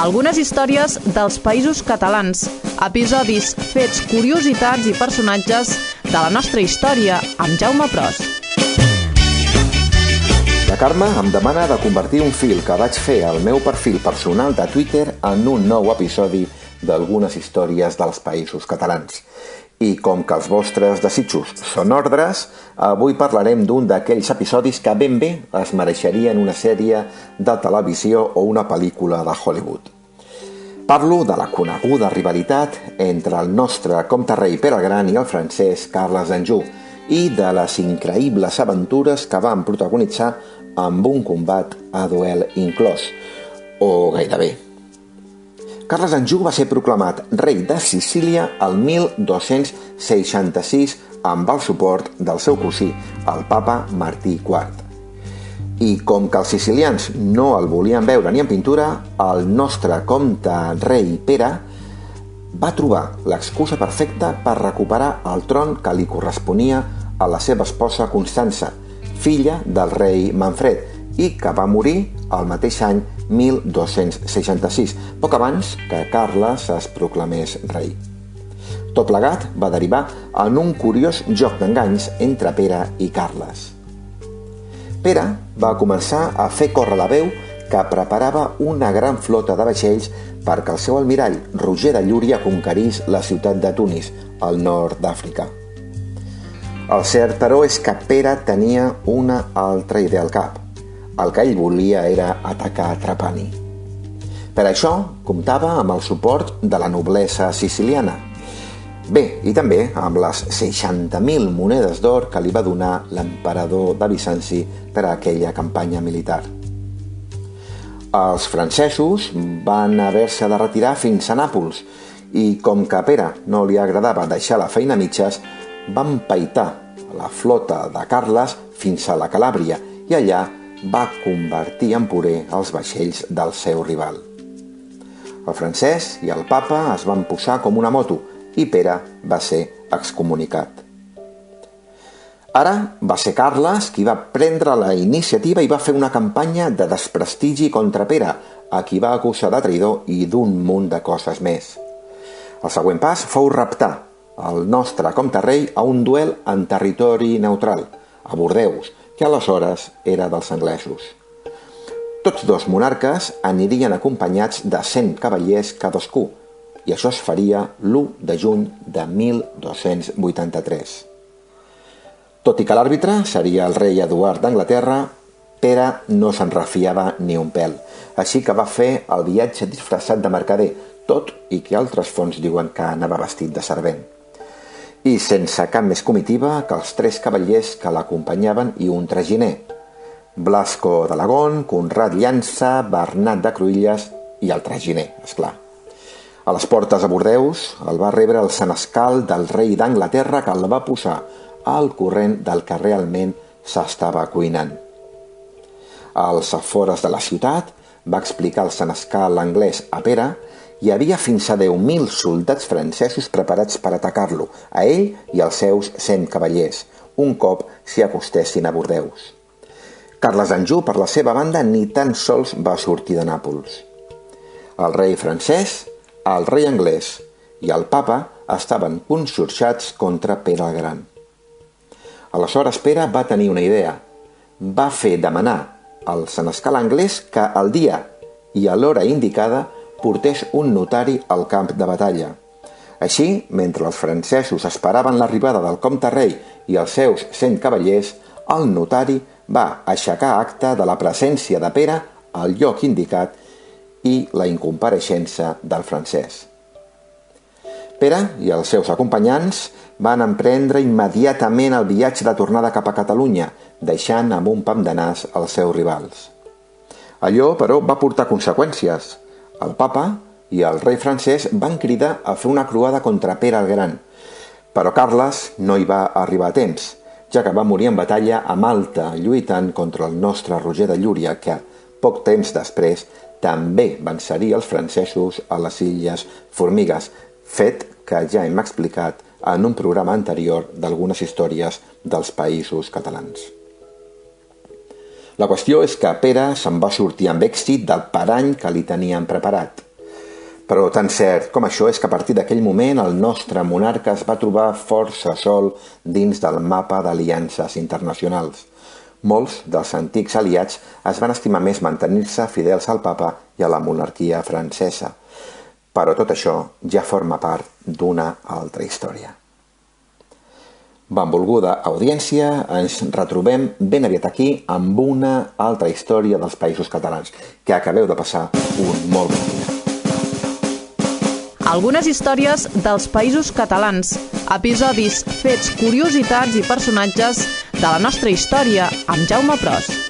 algunes històries dels Països Catalans, episodis, fets, curiositats i personatges de la nostra història amb Jaume Pros. La Carme em demana de convertir un fil que vaig fer al meu perfil personal de Twitter en un nou episodi d'algunes històries dels Països Catalans. I com que els vostres desitjos són ordres, avui parlarem d'un d'aquells episodis que ben bé es mereixerien una sèrie de televisió o una pel·lícula de Hollywood. Parlo de la coneguda rivalitat entre el nostre comte-rei Pere el Gran i el francès Carles d'Anjou i de les increïbles aventures que van protagonitzar amb un combat a duel inclòs, o gairebé. Carles d'Anjou va ser proclamat rei de Sicília el 1266 amb el suport del seu cosí, el papa Martí IV. I com que els sicilians no el volien veure ni en pintura, el nostre comte rei Pere va trobar l'excusa perfecta per recuperar el tron que li corresponia a la seva esposa Constança, filla del rei Manfred, i que va morir el mateix any 1266, poc abans que Carles es proclamés rei. Tot plegat va derivar en un curiós joc d'enganys entre Pere i Carles. Pere va començar a fer córrer la veu que preparava una gran flota de vaixells perquè el seu almirall, Roger de Llúria, conquerís la ciutat de Tunis, al nord d'Àfrica. El cert, però, és que Pere tenia una altra idea al cap. El que ell volia era atacar Trapani. Per això comptava amb el suport de la noblesa siciliana. Bé, i també amb les 60.000 monedes d'or que li va donar l'emperador de Bizanci per a aquella campanya militar. Els francesos van haver-se de retirar fins a Nàpols i, com que a Pere no li agradava deixar la feina a mitges, van paitar la flota de Carles fins a la Calàbria i allà va convertir en puré els vaixells del seu rival. El francès i el papa es van posar com una moto i Pere va ser excomunicat. Ara va ser Carles qui va prendre la iniciativa i va fer una campanya de desprestigi contra Pere, a qui va acusar de traïdor i d'un munt de coses més. El següent pas fou raptar el nostre comte-rei a un duel en territori neutral, a Bordeus, que aleshores era dels anglesos. Tots dos monarques anirien acompanyats de 100 cavallers cadascú, i això es faria l'1 de juny de 1283. Tot i que l'àrbitre seria el rei Eduard d'Anglaterra, Pere no se'n refiava ni un pèl, així que va fer el viatge disfressat de mercader, tot i que altres fonts diuen que anava vestit de servent. I sense cap més comitiva que els 3 cavallers que l'acompanyaven i un traginer: Blasco d'Alagón, Conrad Llança, Bernat de Cruïlles i el traginer, esclar. A les portes de Bordeus el va rebre el senescal del rei d'Anglaterra, que el va posar al corrent del que realment s'estava cuinant. Als afores de la ciutat va explicar el senescal anglès a Pere hi havia fins a 10.000 soldats francesos preparats per atacar-lo, a ell i als seus 100 cavallers, un cop s'hi acostessin a Bordeus. Carles d'Anjou, per la seva banda, ni tan sols va sortir de Nàpols. El rei francès, el rei anglès i el papa estaven conxorxats contra Pere el Gran. Aleshores Pere va tenir una idea. Va fer demanar al senescal anglès que el dia i a l'hora indicada portés un notari al camp de batalla. Així, mentre els francesos esperaven l'arribada del comte-rei i els seus 100 cavallers, el notari va aixecar acta de la presència de Pere al lloc indicat i la incompareixença del francès. Pere i els seus acompanyants van emprendre immediatament el viatge de tornada cap a Catalunya, deixant amb un pam de nas els seus rivals. Allò, però, va portar conseqüències. El papa i el rei francès van cridar a fer una croada contra Pere el Gran, però Carles no hi va arribar a temps, ja que va morir en batalla a Malta lluitant contra el nostre Roger de Llúria, que poc temps després també venceria els francesos a les Illes Formigues, fet que ja hem explicat en un programa anterior d'algunes històries dels Països Catalans. La qüestió és que Pere se'n va sortir amb èxit del parany que li tenien preparat. Però tan cert com això és que a partir d'aquell moment el nostre monarca es va trobar força sol dins del mapa d'aliances internacionals. Molts dels antics aliats es van estimar més mantenir-se fidels al papa i a la monarquia francesa. Però tot això ja forma part d'una altra història. Benvolguda audiència, ens retrobem ben aviat aquí amb una altra història dels Països Catalans, que acabeu de passar un molt bon dia. Algunes històries dels Països Catalans, episodis, fets, curiositats i personatges de la nostra història amb Jaume Pros.